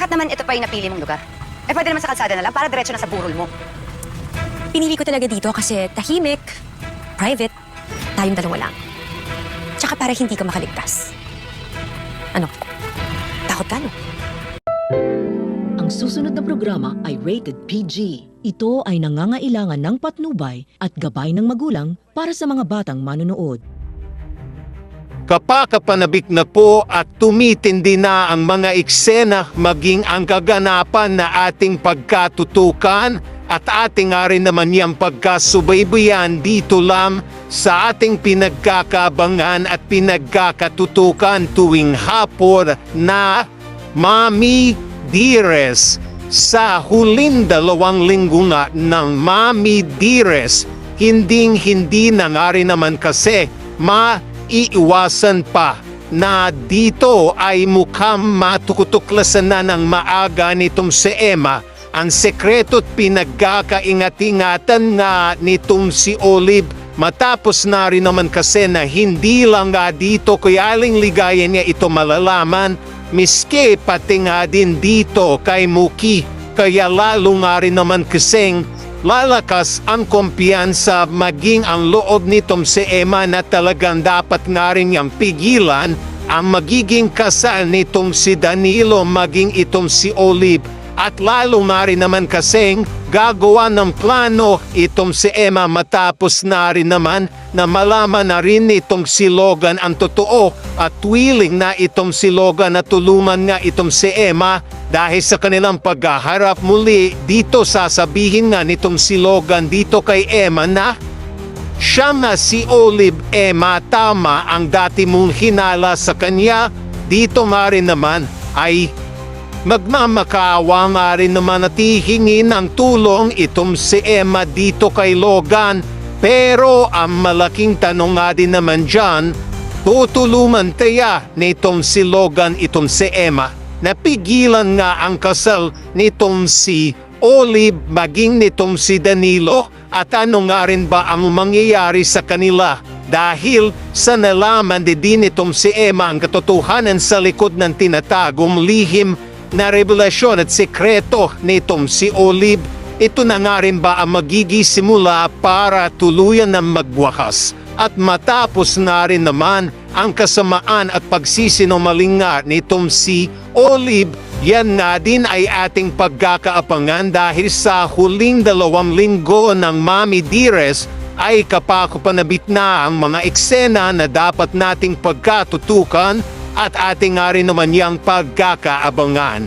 Bakit naman ito pa yung napili mong lugar? Eh, pwede naman sa kalsada na lang para diretso na sa burol mo. Pinili ko talaga dito kasi tahimik, private, tayong dalawa lang. Tsaka para hindi ka makaligtas. Ano? Takot ka, no? Ang susunod na programa ay rated PG. Ito ay nangangailangan ng patnubay at gabay ng magulang para sa mga batang manonood. Kapakapanabik na po at tumitindi na ang mga eksena maging ang kaganapan na ating pagkatutukan at ating nga rin naman yung pagkasubaybayan dito lang sa ating pinagkakabangan at pinagkakatutukan tuwing hapon na Mami Dearest. Sa huling 2 linggo nga ng Mami Dearest, hindi na nga rin naman kasi iiwasan pa na dito ay mukhang matukutuklasan na ng maaga nitong si Emma ang sekreto at pinagkakaingat-ingatan nga nitong si Olive matapos na rin naman kasi na hindi lang nga dito kaya aling ligayan niya ito malalaman miski pati nga din dito kay Muki kaya lalo nga rin naman kasing lalakas ang kumpiyansa maging ang loob nitong si Emma na talagang dapat nga rin niyang pigilan ang magiging kasal nitong si Danilo maging itong si Olive at lalo nga rin naman kasing gagawa ng plano itong si Emma matapos na rin naman na malaman na rin itong si Logan ang totoo at willing na itong si Logan na tulungan nga itong si Emma dahil sa kanilang paghaharap muli dito sasabihin nga nitong si Logan dito kay Emma na siya nga si Olive Emma tama ang dati mong hinala sa kanya dito nga rin naman ay magmamakaawa nga rin naman at hihingin ng tulong itong si Emma dito kay Logan pero ang malaking tanong nga din naman dyan tutulungan kaya nitong si Logan itong si Emma napigilan nga ang kasal nitong si Olive maging nitong si Danilo at ano nga rin ba ang mangyayari sa kanila dahil sa nalaman din itong si Emma ang katotohanan sa likod ng tinatagong lihim na revelasyon at sekreto nitong si Olive. Ito na nga rin ba ang magiging simula para tuluyan ng magwakas at matapos na rin naman ang kasamaan at pagsisinungaling nga nitong si Olive. Yan nga din ay ating pagkakaapangan dahil sa huling 2 linggo ng Mami Dearest ay kapakupanabit na ang mga eksena na dapat nating pagkatutukan at ating nga rin naman yang pagkakaabangan.